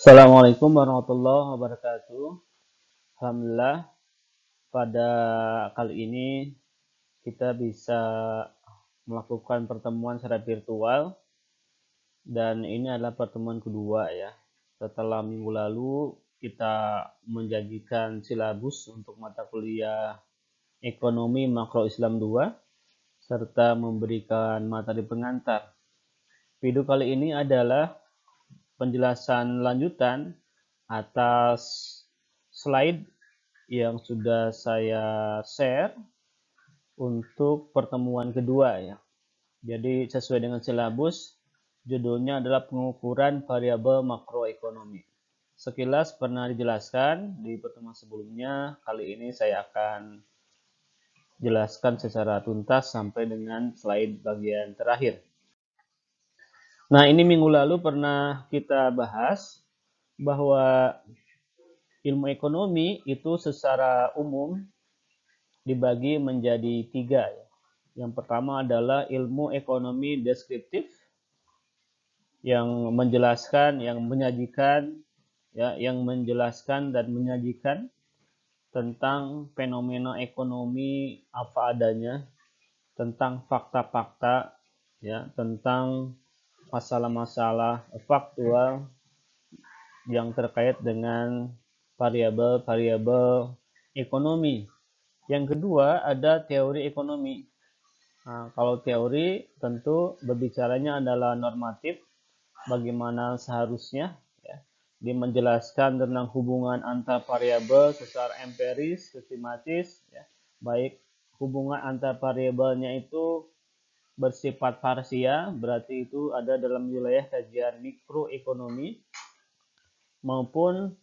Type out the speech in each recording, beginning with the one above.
Assalamualaikum warahmatullahi wabarakatuh. Alhamdulillah, pada kali ini kita bisa melakukan pertemuan secara virtual dan ini adalah pertemuan kedua ya. Setelah minggu lalu kita menjanjikan silabus untuk mata kuliah Ekonomi Makro Islam 2 serta memberikan materi pengantar. Video kali ini adalah penjelasan lanjutan atas slide yang sudah saya share untuk pertemuan kedua ya. Jadi sesuai dengan silabus, judulnya adalah pengukuran variabel makroekonomi. Sekilas pernah dijelaskan di pertemuan sebelumnya, kali ini saya akan jelaskan secara tuntas sampai dengan slide bagian terakhir. Nah, ini minggu lalu pernah kita bahas bahwa ilmu ekonomi itu secara umum dibagi menjadi tiga. Yang pertama adalah ilmu ekonomi deskriptif yang menjelaskan, yang menyajikan, ya, yang menjelaskan dan menyajikan tentang fenomena ekonomi apa adanya, tentang fakta-fakta, ya, tentang masalah-masalah faktual yang terkait dengan variabel-variabel ekonomi. Yang kedua ada teori ekonomi. Nah, kalau teori tentu berbicaranya adalah normatif, bagaimana seharusnya ya. Dia menjelaskan tentang hubungan antar variabel secara empiris, sistematis ya. Baik hubungan antar variabelnya itu bersifat parsial, berarti itu ada dalam wilayah kajian mikroekonomi, maupun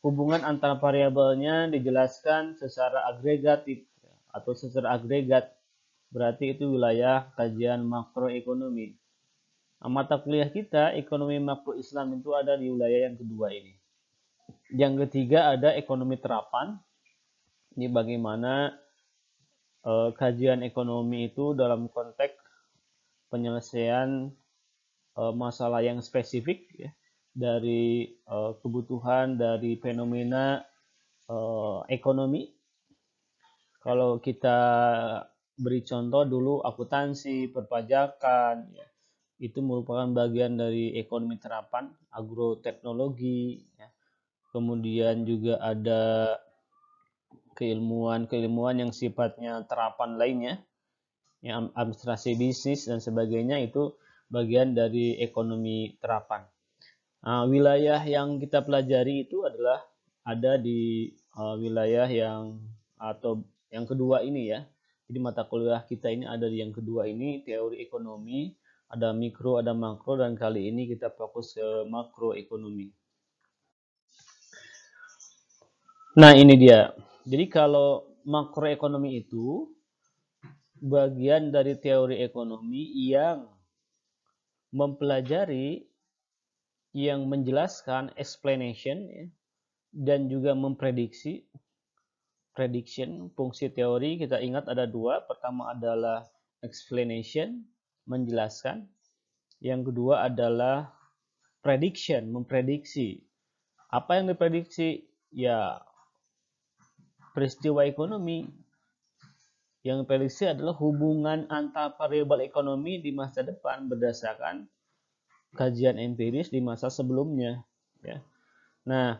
hubungan antar variabelnya dijelaskan secara agregatif atau secara agregat, berarti itu wilayah kajian makroekonomi. Nah, mata kuliah kita ekonomi makro Islam itu ada di wilayah yang kedua ini. Yang ketiga ada ekonomi terapan. Ini bagaimana kajian ekonomi itu dalam konteks penyelesaian masalah yang spesifik ya, dari kebutuhan dari fenomena ekonomi. Kalau kita beri contoh dulu akuntansi, perpajakan, ya, itu merupakan bagian dari ekonomi terapan, agroteknologi, ya. Kemudian juga ada keilmuan-keilmuan yang sifatnya terapan lainnya, yang administrasi bisnis dan sebagainya itu bagian dari ekonomi terapan. Nah, wilayah yang kita pelajari itu adalah ada di wilayah yang atau yang kedua ini ya. Jadi mata kuliah kita ini ada di yang kedua ini, teori ekonomi, ada mikro, ada makro, dan kali ini kita fokus ke makroekonomi. Nah, ini dia. Jadi kalau makroekonomi itu bagian dari teori ekonomi yang mempelajari, yang menjelaskan explanation ya, dan juga memprediksi. Prediction, fungsi teori kita ingat ada dua. Pertama adalah explanation, menjelaskan. Yang kedua adalah prediction, memprediksi. Apa yang diprediksi? Ya, peristiwa ekonomi. Yang diprediksi adalah hubungan antar variabel ekonomi di masa depan berdasarkan kajian empiris di masa sebelumnya. Ya. Nah,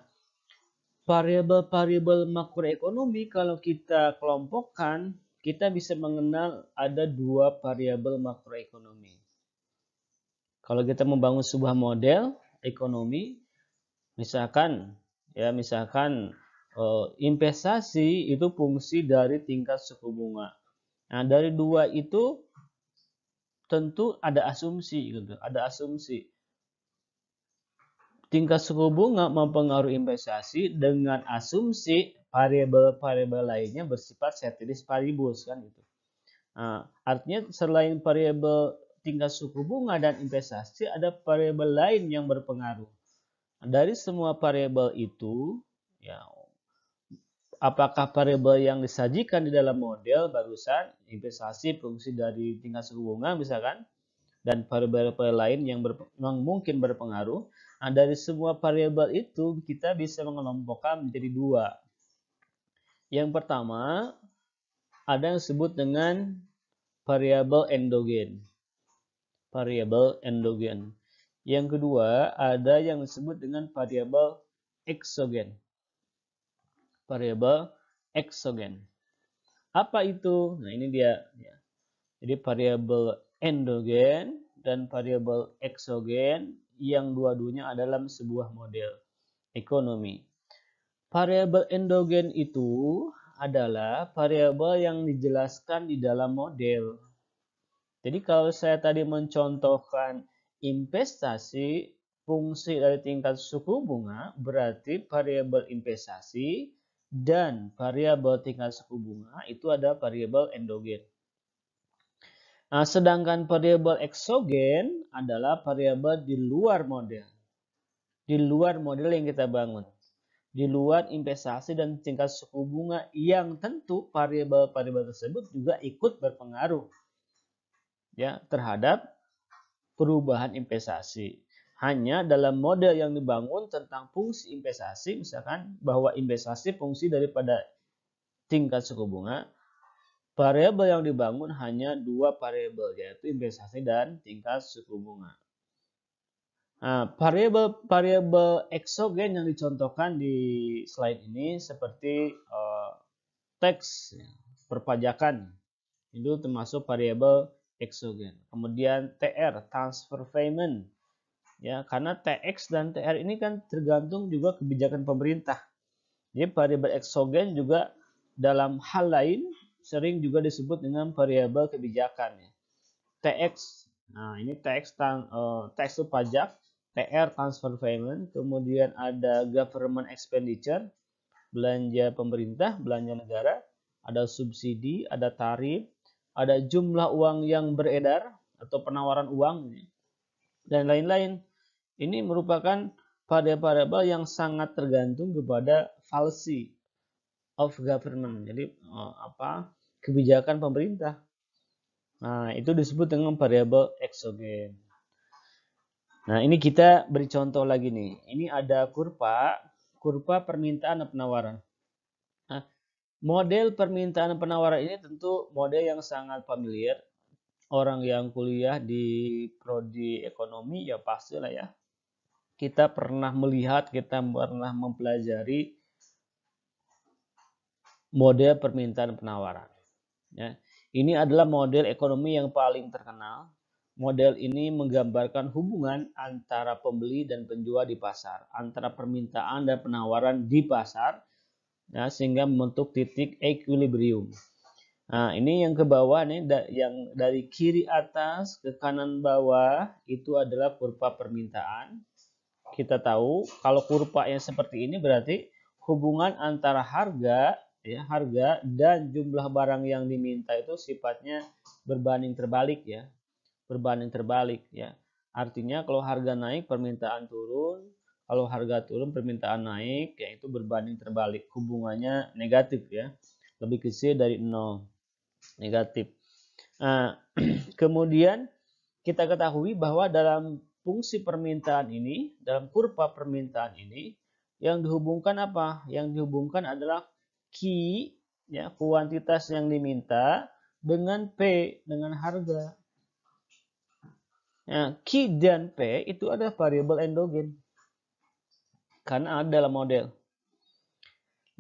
variabel-variabel makroekonomi kalau kita kelompokkan, kita bisa mengenal ada dua variabel makroekonomi. Kalau kita membangun sebuah model ekonomi, misalkan investasi itu fungsi dari tingkat suku bunga. Nah, dari dua itu tentu ada asumsi gitu, ada asumsi. Tingkat suku bunga mempengaruhi investasi dengan asumsi variabel-variabel lainnya bersifat ceteris paribus kan gitu. Nah, artinya selain variabel tingkat suku bunga dan investasi ada variabel lain yang berpengaruh. Nah, dari semua variabel itu ya, apakah variabel yang disajikan di dalam model barusan investasi fungsi dari tingkat suku bunga misalkan, dan variabel lain yang mungkin berpengaruh. Nah, dari semua variabel itu kita bisa mengelompokkan menjadi dua. Yang pertama, ada yang disebut dengan variabel endogen. Variabel endogen. Yang kedua, ada yang disebut dengan variabel eksogen. Variabel eksogen. Apa itu? Nah, ini dia. Jadi variabel endogen dan variabel eksogen yang dua-duanya adalah sebuah model ekonomi. Variabel endogen itu adalah variabel yang dijelaskan di dalam model. Jadi kalau saya tadi mencontohkan investasi, fungsi dari tingkat suku bunga, berarti variabel investasi dan variabel tingkat suku bunga itu ada variabel endogen. Nah, sedangkan variabel eksogen adalah variabel di luar model. Di luar model yang kita bangun. Di luar investasi dan tingkat suku bunga yang tentu variabel-variabel tersebut juga ikut berpengaruh ya terhadap perubahan investasi. Hanya dalam model yang dibangun tentang fungsi investasi, misalkan bahwa investasi fungsi daripada tingkat suku bunga, variabel yang dibangun hanya dua variabel, yaitu investasi dan tingkat suku bunga. Nah, variabel eksogen yang dicontohkan di slide ini seperti tax, perpajakan, itu termasuk variabel eksogen. Kemudian TR, transfer payment, ya karena TX dan TR ini kan tergantung juga kebijakan pemerintah. Jadi variabel eksogen juga dalam hal lain sering juga disebut dengan variabel kebijakan. TX, nah ini TX itu pajak, TR transfer payment, kemudian ada government expenditure, belanja pemerintah, belanja negara, ada subsidi, ada tarif, ada jumlah uang yang beredar atau penawaran uang, dan lain-lain. Ini merupakan variabel yang sangat tergantung kepada policy of government, jadi kebijakan pemerintah. Nah, itu disebut dengan variabel eksogen. Nah, ini kita beri contoh lagi nih. Ini ada kurva permintaan dan penawaran. Nah, model permintaan dan penawaran ini tentu model yang sangat familiar. Orang yang kuliah di prodi ekonomi ya pastilah ya. Kita pernah melihat, kita pernah mempelajari model permintaan dan penawaran. Ya. Ini adalah model ekonomi yang paling terkenal. Model ini menggambarkan hubungan antara pembeli dan penjual di pasar, antara permintaan dan penawaran di pasar, ya, sehingga membentuk titik equilibrium. Nah, ini yang ke bawah nih, yang dari kiri atas ke kanan bawah itu adalah kurva permintaan. Kita tahu kalau kurva yang seperti ini berarti hubungan antara harga dan jumlah barang yang diminta itu sifatnya berbanding terbalik ya. Berbanding terbalik ya. Artinya kalau harga naik permintaan turun, kalau harga turun permintaan naik, yaitu berbanding terbalik. Hubungannya negatif ya. Lebih kecil dari 0. Negatif. Nah, kemudian kita ketahui bahwa dalam fungsi permintaan ini, dalam kurva permintaan ini, yang dihubungkan apa? Yang dihubungkan adalah Q, ya, kuantitas yang diminta, dengan P, dengan harga. Nah, Q dan P itu ada variabel endogen. Karena ada dalam model.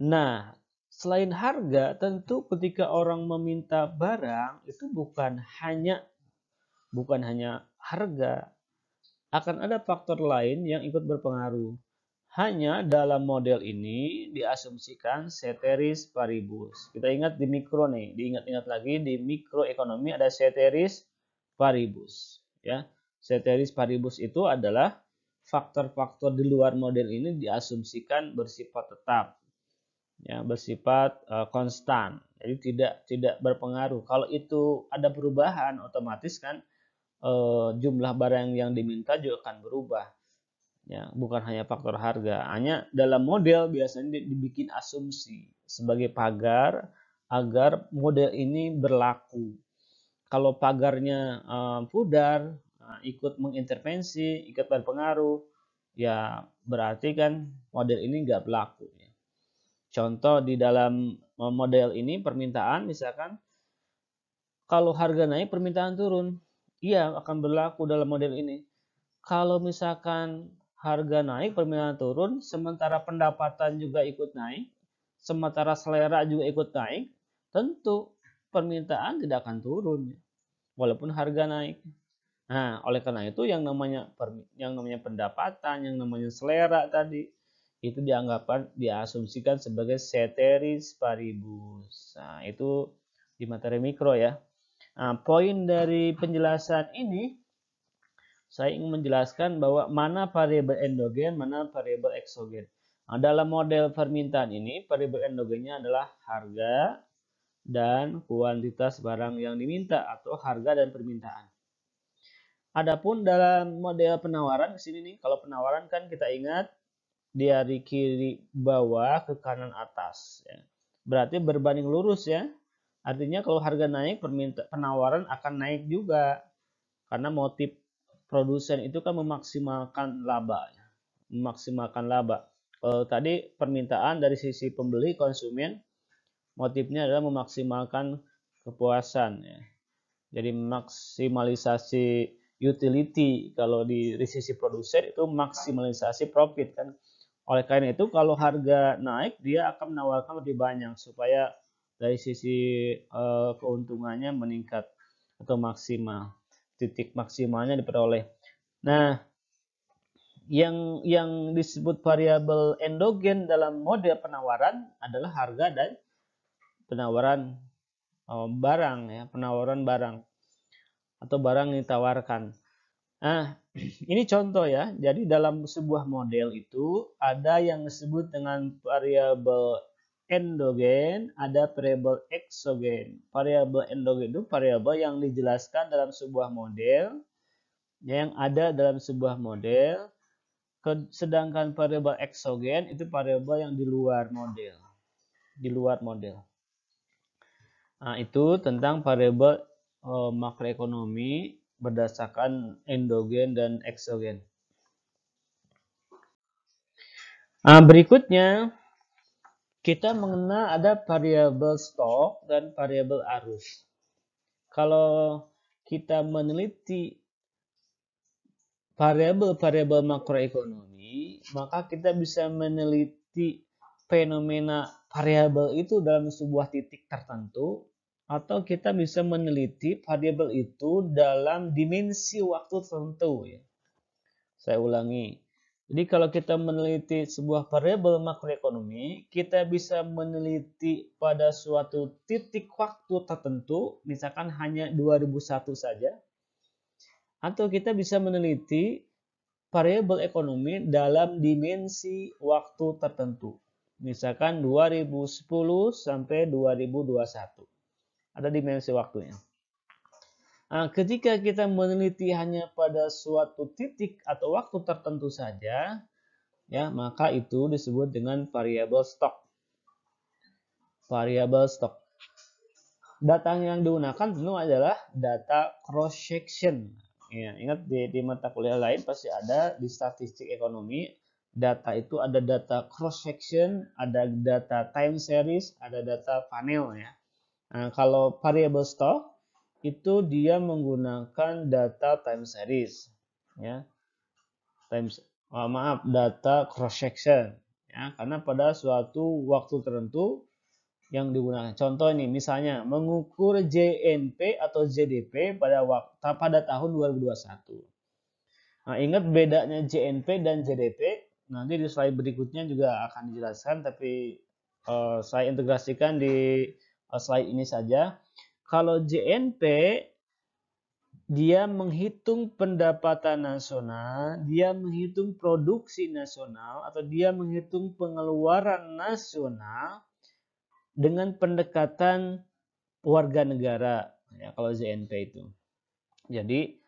Nah, selain harga, tentu ketika orang meminta barang, itu bukan hanya harga, akan ada faktor lain yang ikut berpengaruh. Hanya dalam model ini diasumsikan ceteris paribus. Kita ingat di mikro nih, diingat-ingat lagi di mikroekonomi ada ceteris paribus. Ya, ceteris paribus itu adalah faktor-faktor di luar model ini diasumsikan bersifat tetap, ya, bersifat konstan. Jadi tidak berpengaruh. Kalau itu ada perubahan, otomatis kan jumlah barang yang diminta juga akan berubah. Ya, bukan hanya faktor harga. Hanya dalam model biasanya dibikin asumsi sebagai pagar agar model ini berlaku. Kalau pagarnya pudar, ikut mengintervensi, ikut berpengaruh, ya berarti kan model ini nggak berlaku. Contoh di dalam model ini permintaan misalkan kalau harga naik permintaan turun, iya akan berlaku dalam model ini. Kalau misalkan harga naik permintaan turun, sementara pendapatan juga ikut naik, sementara selera juga ikut naik, tentu permintaan tidak akan turun walaupun harga naik. Nah, oleh karena itu yang namanya pendapatan, yang namanya selera tadi itu diasumsikan sebagai ceteris paribus. Nah, itu di materi mikro ya. Nah, poin dari penjelasan ini saya ingin menjelaskan bahwa mana variabel endogen, mana variabel eksogen. Nah, dalam model permintaan ini, variabel endogennya adalah harga dan kuantitas barang yang diminta atau harga dan permintaan. Adapun dalam model penawaran di sini nih, kalau penawaran kan kita ingat dari kiri bawah ke kanan atas. Ya. Berarti berbanding lurus ya. Artinya kalau harga naik, penawaran akan naik juga. Karena motif produsen itu kan memaksimalkan laba. Ya. Memaksimalkan laba. Kalau tadi permintaan dari sisi pembeli konsumen, motifnya adalah memaksimalkan kepuasan. Ya. Jadi maksimalisasi utility, kalau di sisi produsen itu maksimalisasi profit kan. Oleh karena itu kalau harga naik dia akan menawarkan lebih banyak supaya dari sisi keuntungannya meningkat atau maksimal, titik maksimalnya diperoleh. Nah, yang disebut variabel endogen dalam model penawaran adalah harga dan penawaran barang ya, penawaran barang atau barang yang ditawarkan. Nah, ini contoh ya. Jadi dalam sebuah model itu ada yang disebut dengan variabel endogen, ada variabel eksogen. Variabel endogen itu variabel yang dijelaskan dalam sebuah model, yang ada dalam sebuah model. Sedangkan variabel eksogen itu variabel yang di luar model. Di luar model. Nah, itu tentang variabel makroekonomi berdasarkan endogen dan eksogen. Nah, berikutnya kita mengenal ada variabel stok dan variabel arus. Kalau kita meneliti variabel-variabel makroekonomi, maka kita bisa meneliti fenomena variabel itu dalam sebuah titik tertentu, atau kita bisa meneliti variabel itu dalam dimensi waktu tertentu. Ya. Saya ulangi. Jadi kalau kita meneliti sebuah variabel makroekonomi, kita bisa meneliti pada suatu titik waktu tertentu, misalkan hanya 2001 saja, atau kita bisa meneliti variabel ekonomi dalam dimensi waktu tertentu. Misalkan 2010 sampai 2021. Ada dimensi waktunya. Nah, ketika kita meneliti hanya pada suatu titik atau waktu tertentu saja, ya, maka itu disebut dengan variabel stok. Variabel stok. Data yang digunakan tentu adalah data cross section. Ya, ingat di mata kuliah lain pasti ada di statistik ekonomi, data itu ada data cross section, ada data time series, ada data panel ya. Nah, kalau variabel stok itu dia menggunakan data time series ya. Data cross section ya, karena pada suatu waktu tertentu yang digunakan. Contoh ini misalnya mengukur JNP atau JDP pada tahun 2021. Nah, ingat bedanya JNP dan JDP. Nanti di slide berikutnya juga akan dijelaskan, tapi saya integrasikan di slide ini saja. Kalau JNP dia menghitung pendapatan nasional, dia menghitung produksi nasional, atau dia menghitung pengeluaran nasional dengan pendekatan warga negara ya, kalau JNP itu. Jadi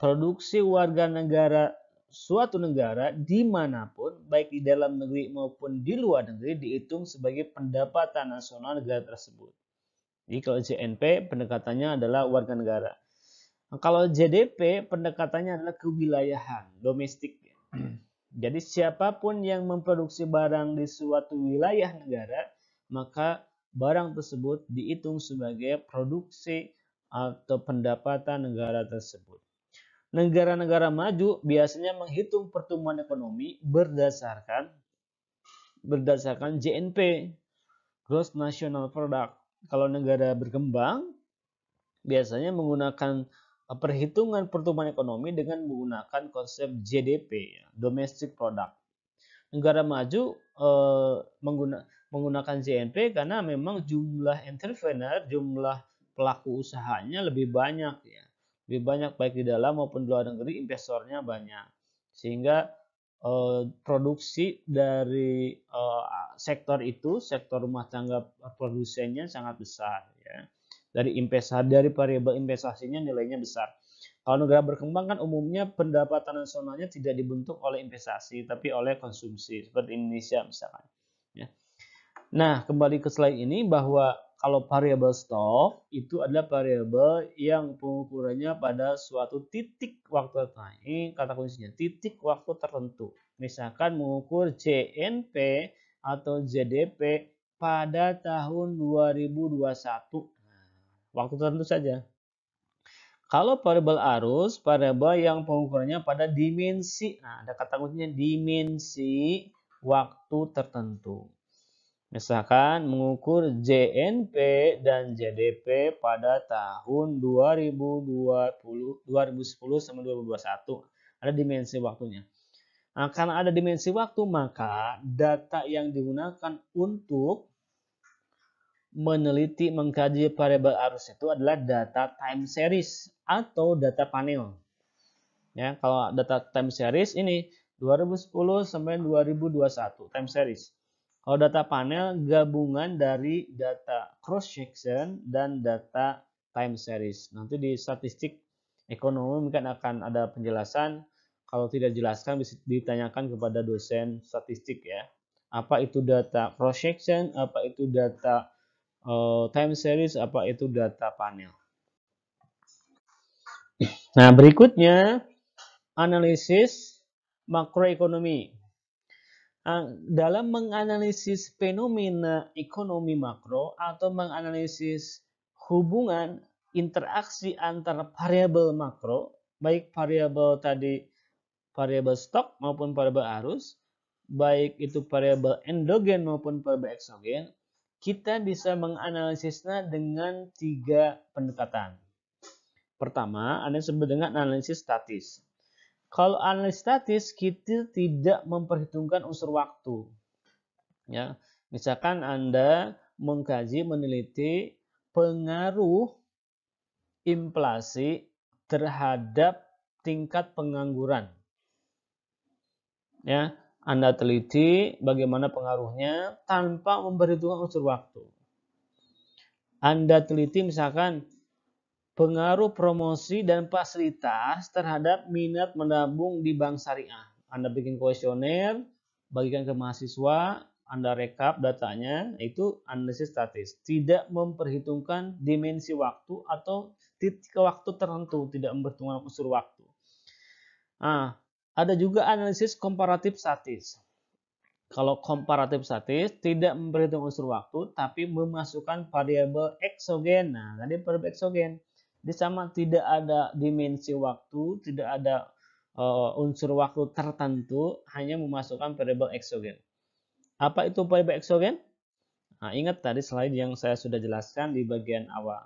produksi warga negara suatu negara dimanapun, baik di dalam negeri maupun di luar negeri, dihitung sebagai pendapatan nasional negara tersebut. Jadi kalau JNP pendekatannya adalah warga negara. Nah, kalau JDP pendekatannya adalah kewilayahan, domestik. Jadi siapapun yang memproduksi barang di suatu wilayah negara, maka barang tersebut dihitung sebagai produksi atau pendapatan negara tersebut. Negara-negara maju biasanya menghitung pertumbuhan ekonomi berdasarkan GNP, Gross National Product. Kalau negara berkembang biasanya menggunakan perhitungan pertumbuhan ekonomi dengan menggunakan konsep JDP, Domestic Product. Negara maju menggunakan JNP karena memang jumlah entrepreneur, jumlah pelaku usahanya lebih banyak ya. Lebih banyak baik di dalam maupun di luar negeri, investornya banyak. Sehingga produksi dari sektor itu, sektor rumah tangga produsennya sangat besar ya. Dari variabel investasinya nilainya besar. Kalau negara berkembang kan umumnya pendapatan nasionalnya tidak dibentuk oleh investasi, tapi oleh konsumsi, seperti Indonesia misalkan. Ya. Nah, kembali ke slide ini bahwa kalau variabel stok itu adalah variabel yang pengukurannya pada suatu titik waktu tertentu. Ini kata kuncinya, titik waktu tertentu. Misalkan mengukur JNP atau JDP pada tahun 2021. Waktu tertentu saja. Kalau variabel arus, variabel yang pengukurannya pada dimensi. Nah, ada kata kuncinya dimensi waktu tertentu. Misalkan mengukur JNP dan JDP pada tahun 2010 sampai 2021. Ada dimensi waktunya. Nah, karena ada dimensi waktu, maka data yang digunakan untuk meneliti mengkaji variabel arus itu adalah data time series atau data panel. Ya, kalau data time series ini 2010 sampai 2021 time series. Kalau data panel gabungan dari data cross section dan data time series. Nanti di statistik ekonomi mungkin akan ada penjelasan. Kalau tidak jelaskan bisa ditanyakan kepada dosen statistik ya. Apa itu data cross section, apa itu data time series, apa itu data panel. Nah, berikutnya analisis makroekonomi. Dalam menganalisis fenomena ekonomi makro atau menganalisis hubungan interaksi antara variabel makro, baik variabel tadi variabel stok maupun variabel arus, baik itu variabel endogen maupun variabel eksogen, kita bisa menganalisisnya dengan 3 pendekatan. Pertama, ada yang disebut dengan analisis statis. Kalau analisis statis, kita tidak memperhitungkan unsur waktu. Ya, misalkan Anda mengkaji, meneliti pengaruh inflasi terhadap tingkat pengangguran. Ya, Anda teliti bagaimana pengaruhnya tanpa memperhitungkan unsur waktu. Anda teliti misalkan pengaruh promosi dan fasilitas terhadap minat menabung di bank syariah. Anda bikin kuesioner, bagikan ke mahasiswa, Anda rekap datanya, itu analisis statis. Tidak memperhitungkan dimensi waktu atau titik waktu tertentu, tidak memperhitungkan unsur waktu. Nah, ada juga analisis komparatif statis. Kalau komparatif statis tidak memperhitungkan unsur waktu, tapi memasukkan variabel eksogen. Nah, tadi variabel eksogen. Di sama tidak ada dimensi waktu, tidak ada unsur waktu tertentu, hanya memasukkan variabel eksogen. Apa itu variabel eksogen? Nah, ingat tadi slide yang saya sudah jelaskan di bagian awal.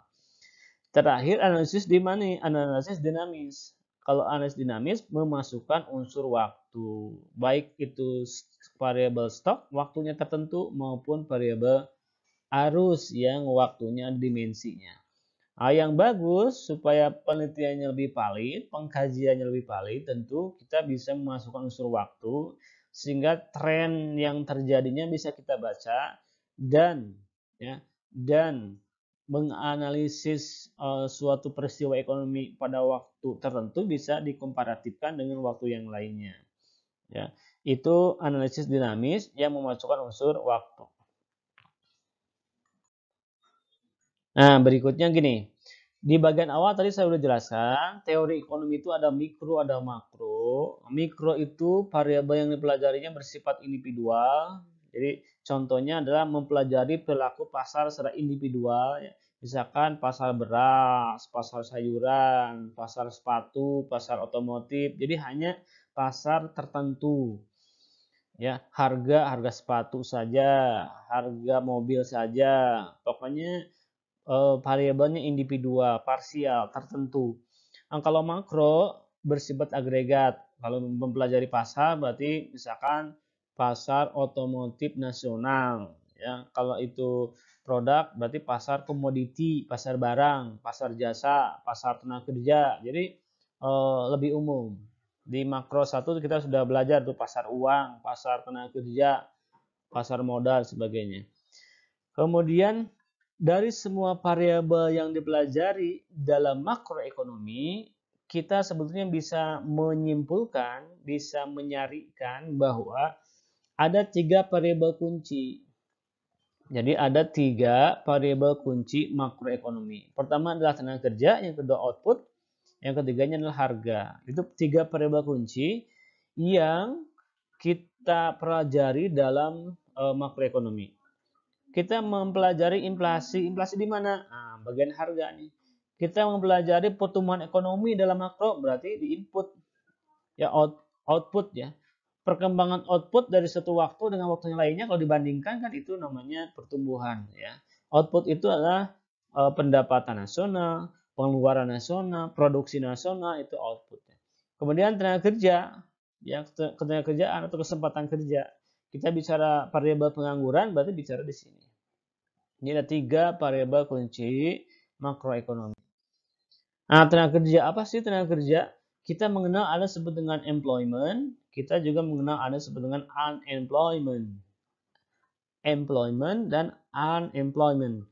Terakhir analisis dinamis. Kalau analisis dinamis memasukkan unsur waktu, baik itu variabel stok waktunya tertentu maupun variabel arus yang waktunya dimensinya. Nah, yang bagus supaya penelitiannya lebih valid, pengkajiannya lebih valid, tentu kita bisa memasukkan unsur waktu sehingga tren yang terjadinya bisa kita baca dan menganalisis suatu peristiwa ekonomi pada waktu tertentu bisa dikomparatifkan dengan waktu yang lainnya. Ya, itu analisis dinamis yang memasukkan unsur waktu. Nah, berikutnya gini. Di bagian awal tadi saya sudah jelaskan, teori ekonomi itu ada mikro, ada makro. Mikro itu variabel yang dipelajarinya bersifat individual. Jadi contohnya adalah mempelajari perilaku pasar secara individual. Misalkan pasar beras, pasar sayuran, pasar sepatu, pasar otomotif. Jadi hanya pasar tertentu. Ya, harga sepatu saja, harga mobil saja. Pokoknya variabelnya individual, parsial, tertentu. Kalau makro bersifat agregat. Kalau mempelajari pasar berarti misalkan pasar otomotif nasional. Ya, kalau itu produk berarti pasar komoditi, pasar barang, pasar jasa, pasar tenaga kerja. Jadi lebih umum. Di makro 1 kita sudah belajar tuh pasar uang, pasar tenaga kerja, pasar modal sebagainya. Kemudian dari semua variabel yang dipelajari dalam makroekonomi, kita sebetulnya bisa menyimpulkan, bisa menyarikan bahwa ada 3 variabel kunci. Jadi ada 3 variabel kunci makroekonomi. Pertama adalah tenaga kerja, yang kedua output, yang ketiganya adalah harga. Itu 3 variabel kunci yang kita pelajari dalam makroekonomi. Kita mempelajari inflasi. Inflasi di mana? Nah, bagian harga nih. Kita mempelajari pertumbuhan ekonomi dalam makro, berarti di input. Ya, output ya. Perkembangan output dari satu waktu dengan waktu yang lainnya kalau dibandingkan kan itu namanya pertumbuhan ya. Output itu adalah pendapatan nasional, pengeluaran nasional, produksi nasional itu output. Kemudian tenaga kerja, ya tenaga kerjaan atau kesempatan kerja. Kita bicara variabel pengangguran berarti bicara di sini. Ini ada 3 variabel kunci makroekonomi. Nah, tenaga kerja apa sih tenaga kerja? Kita mengenal ada disebut dengan employment, kita juga mengenal ada disebut dengan unemployment. Employment dan unemployment.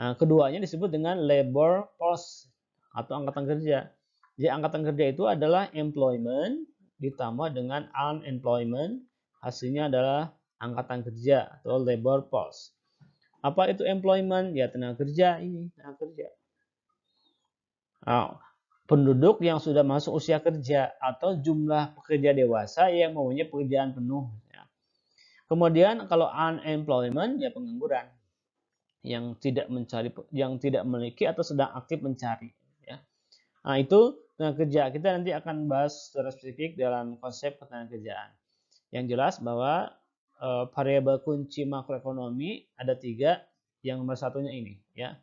Nah, keduanya disebut dengan labor force atau angkatan kerja. Jadi angkatan kerja itu adalah employment ditambah dengan unemployment, hasilnya adalah angkatan kerja atau labor force. Apa itu employment? Ya tenaga kerja ini, tenaga kerja. Nah, penduduk yang sudah masuk usia kerja atau jumlah pekerja dewasa yang mempunyai pekerjaan penuh. Ya. Kemudian kalau unemployment ya pengangguran yang tidak mencari, yang tidak memiliki atau sedang aktif mencari. Ya. Nah itu tenaga kerja. Kita nanti akan bahas secara spesifik dalam konsep ketenagakerjaan. Yang jelas bahwa variabel kunci makroekonomi ada 3. Yang nomor satunya ini, ya.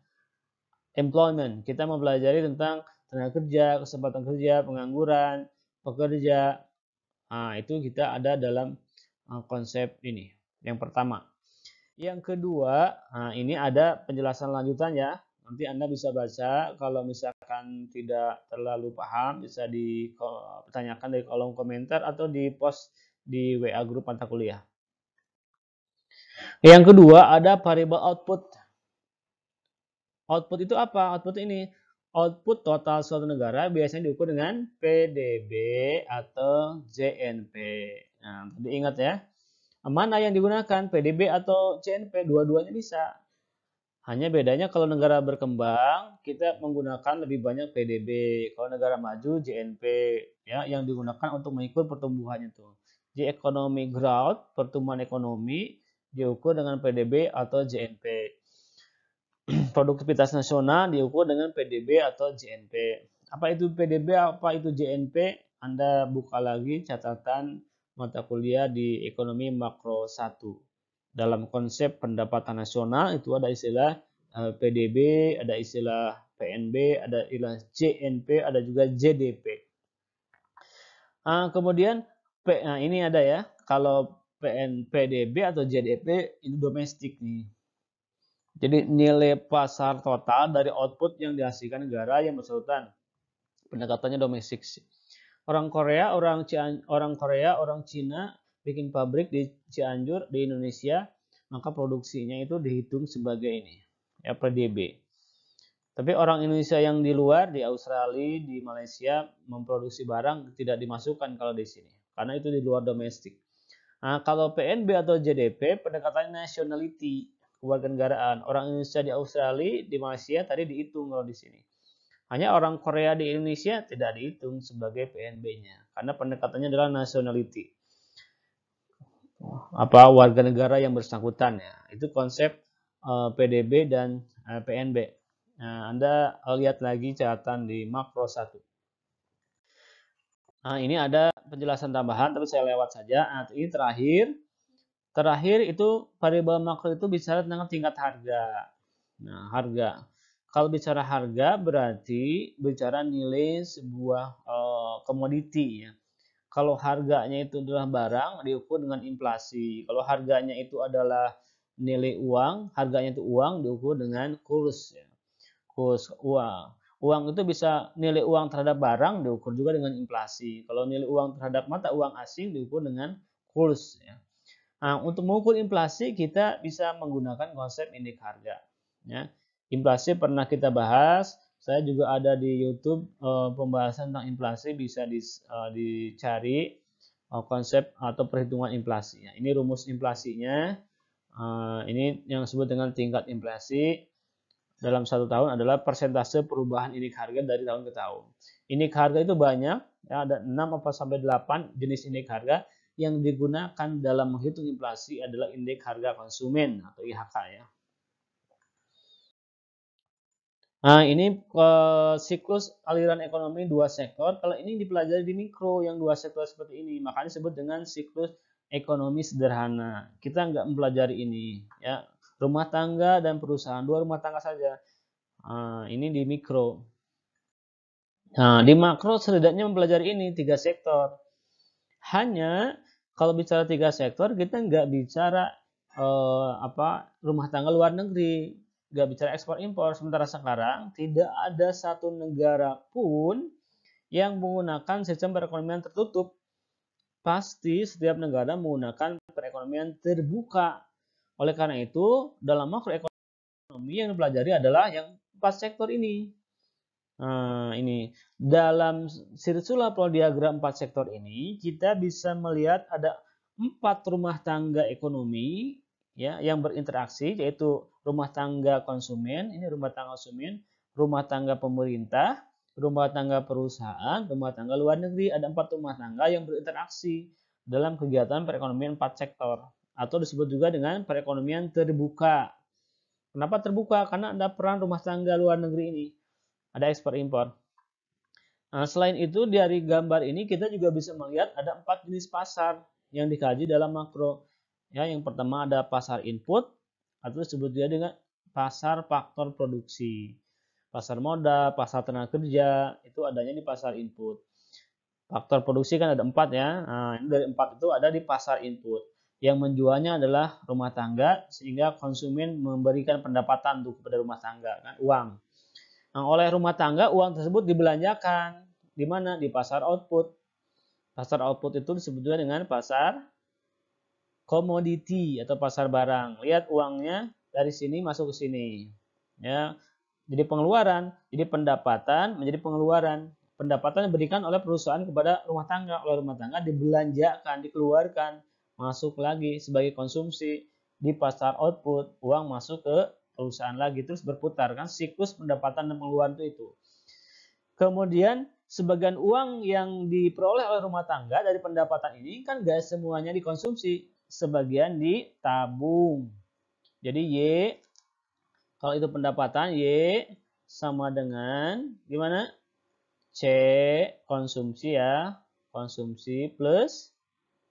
Employment, kita mempelajari tentang tenaga kerja, kesempatan kerja, pengangguran, pekerja. Nah, itu kita ada dalam konsep ini. Yang pertama. Yang kedua, nah ini ada penjelasan lanjutan ya. Nanti Anda bisa baca, kalau misalkan tidak terlalu paham bisa ditanyakan di kolom komentar atau di post di WA grup mata kuliah. Yang kedua ada variable output. Output itu apa? Output ini, output total suatu negara biasanya diukur dengan PDB atau JNP. Nah, tadi ingat ya. Mana yang digunakan? PDB atau JNP? Dua-duanya bisa. Hanya bedanya kalau negara berkembang, kita menggunakan lebih banyak PDB. Kalau negara maju, JNP. Ya, yang digunakan untuk mengukur pertumbuhan itu. Di economic growth, pertumbuhan ekonomi, diukur dengan PDB atau JNP. Produktivitas nasional diukur dengan PDB atau JNP. Apa itu PDB, apa itu JNP? Anda buka lagi catatan mata kuliah di ekonomi makro 1. Dalam konsep pendapatan nasional itu ada istilah PDB, ada istilah PNB, ada istilah JNP, ada juga JDP. Kemudian ini ada ya, kalau PDB atau JDP itu domestik nih. Jadi nilai pasar total dari output yang dihasilkan negara yang bersangkutan. Pendekatannya domestik. Orang Korea, orang Cina bikin pabrik di Cianjur di Indonesia, maka produksinya itu dihitung sebagai ini, ya PDB. Tapi orang Indonesia yang di luar, di Australia, di Malaysia memproduksi barang tidak dimasukkan kalau di sini, karena itu di luar domestik. Nah, kalau PNB atau JDP pendekatannya nationality, kewarganegaraan. Orang Indonesia di Australia, di Malaysia tadi dihitung kalau di sini. Hanya orang Korea di Indonesia tidak dihitung sebagai PNB-nya karena pendekatannya adalah nationality. Warga negara yang bersangkutan ya. Itu konsep PDB dan PNB. Nah, Anda lihat lagi catatan di makro 1. Nah, ini ada penjelasan tambahan tapi saya lewat saja. Nah, ini terakhir itu variabel makro itu bicara tentang tingkat harga. Nah, harga. Kalau bicara harga berarti bicara nilai sebuah komoditi ya. Kalau harganya itu adalah barang diukur dengan inflasi. Kalau harganya itu adalah nilai uang, harganya itu uang diukur dengan kurs ya. Kurs uang. Uang itu bisa nilai uang terhadap barang diukur juga dengan inflasi. Kalau nilai uang terhadap mata uang asing diukur dengan kurs ya. Nah, untuk mengukur inflasi kita bisa menggunakan konsep indeks harga. Ya. Inflasi pernah kita bahas. Saya juga ada di YouTube pembahasan tentang inflasi, bisa dicari konsep atau perhitungan inflasi. Ya. Ini rumus inflasinya. Ini yang disebut dengan tingkat inflasi dalam satu tahun adalah persentase perubahan indeks harga dari tahun ke tahun. Indeks harga itu banyak, ya, ada 6 sampai 8 jenis indeks harga. Yang digunakan dalam menghitung inflasi adalah indeks harga konsumen atau IHK ya. Nah, ini siklus aliran ekonomi dua sektor. Kalau ini dipelajari di mikro yang dua sektor seperti ini, makanya disebut dengan siklus ekonomi sederhana. Kita nggak mempelajari ini ya. Rumah tangga dan perusahaan, dua rumah tangga saja. Ini di mikro. Nah, di makro setidaknya mempelajari ini tiga sektor. Hanya kalau bicara tiga sektor kita nggak bicara rumah tangga luar negeri, nggak bicara ekspor impor. Sementara sekarang tidak ada satu negara pun yang menggunakan sistem perekonomian tertutup. Pasti setiap negara menggunakan perekonomian terbuka. Oleh karena itu, dalam makroekonomi yang dipelajari adalah yang 4 sektor ini. Nah, ini dalam sirkular diagram 4 sektor ini kita bisa melihat ada 4 rumah tangga ekonomi ya yang berinteraksi, yaitu rumah tangga konsumen, ini rumah tangga konsumen, rumah tangga pemerintah, rumah tangga perusahaan, rumah tangga luar negeri. Ada 4 rumah tangga yang berinteraksi dalam kegiatan perekonomian 4 sektor atau disebut juga dengan perekonomian terbuka. Kenapa terbuka? Karena ada peran rumah tangga luar negeri ini. Ada ekspor impor. Nah, selain itu dari gambar ini kita juga bisa melihat ada 4 jenis pasar yang dikaji dalam makro. Ya, yang pertama ada pasar input atau disebut juga dengan pasar faktor produksi. Pasar modal, pasar tenaga kerja itu adanya di pasar input. Faktor produksi kan ada 4 ya. Nah, ini dari 4 itu ada di pasar input. Yang menjualnya adalah rumah tangga sehingga konsumen memberikan pendapatan untuk kepada rumah tangga kan, uang. Nah, oleh rumah tangga uang tersebut dibelanjakan di mana? Di pasar output. Pasar output itu disebut juga dengan pasar komoditi atau pasar barang. Lihat uangnya dari sini masuk ke sini. Ya. Jadi pengeluaran, jadi pendapatan menjadi pengeluaran. Pendapatan diberikan oleh perusahaan kepada rumah tangga. Oleh rumah tangga dibelanjakan, dikeluarkan, masuk lagi sebagai konsumsi di pasar output. Uang masuk ke perusahaan lagi terus berputar kan, siklus pendapatan dan pengeluaran itu. Kemudian sebagian uang yang diperoleh oleh rumah tangga dari pendapatan ini kan gak semuanya dikonsumsi, sebagian ditabung. Jadi Y, kalau itu pendapatan Y sama dengan gimana? C konsumsi ya, konsumsi plus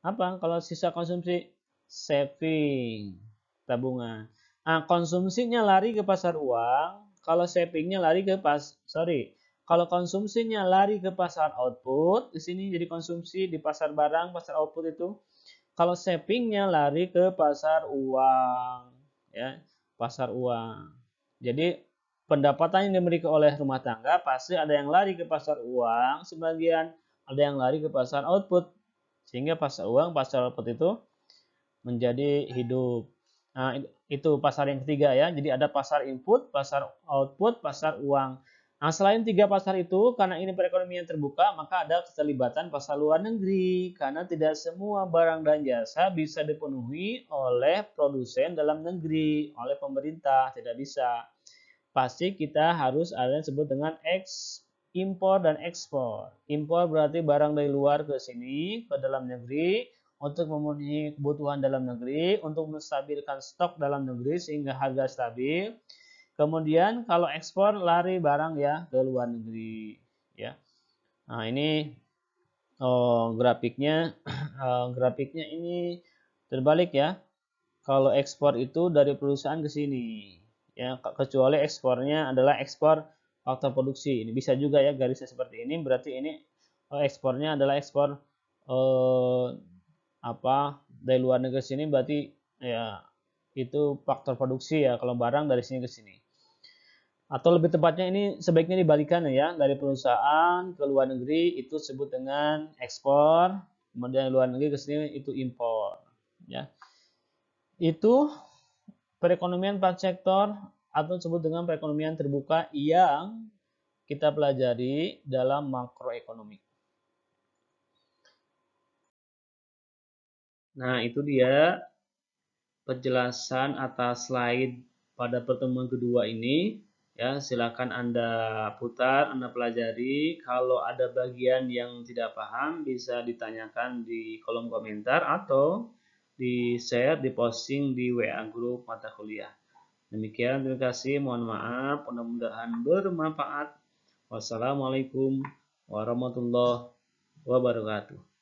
apa? Kalau sisa konsumsi saving, tabungan. Nah, konsumsinya lari ke pasar uang, kalau savingnya lari ke kalau konsumsinya lari ke pasar output, di sini jadi konsumsi di pasar barang, pasar output itu. Kalau savingnya lari ke pasar uang, ya, pasar uang. Jadi pendapatan yang dimiliki oleh rumah tangga pasti ada yang lari ke pasar uang, sebagian ada yang lari ke pasar output, sehingga pasar uang, pasar output itu menjadi hidup. Nah, itu pasar yang ketiga ya. Jadi ada pasar input, pasar output, pasar uang. Nah, selain tiga pasar itu, karena ini perekonomian terbuka, maka ada keterlibatan pasar luar negeri. Karena tidak semua barang dan jasa bisa dipenuhi oleh produsen dalam negeri, oleh pemerintah, tidak bisa. pasti kita harus ada yang disebut dengan impor dan ekspor. Impor berarti barang dari luar ke sini, ke dalam negeri, untuk memenuhi kebutuhan dalam negeri, untuk menstabilkan stok dalam negeri sehingga harga stabil. Kemudian kalau ekspor lari barang ya ke luar negeri, ya. Nah, ini grafiknya grafiknya ini terbalik ya. Kalau ekspor itu dari perusahaan ke sini, ya, kecuali ekspornya adalah ekspor faktor produksi. Ini bisa juga ya garisnya seperti ini, berarti ini ekspornya adalah ekspor eh, dari luar negeri sini, berarti ya itu faktor produksi ya kalau barang dari sini ke sini. Atau lebih tepatnya ini sebaiknya dibalikan ya, dari perusahaan ke luar negeri itu disebut dengan ekspor, kemudian luar negeri ke sini itu impor, ya. Itu perekonomian empat sektor atau disebut dengan perekonomian terbuka yang kita pelajari dalam makroekonomi. Nah, itu dia penjelasan atas slide pada pertemuan kedua ini. Ya, silakan Anda putar, Anda pelajari. Kalau ada bagian yang tidak paham bisa ditanyakan di kolom komentar atau di share, di posting di WA grup mata kuliah. Demikian, terima kasih. Mohon maaf, mudah-mudahan bermanfaat. Wassalamualaikum warahmatullahi wabarakatuh.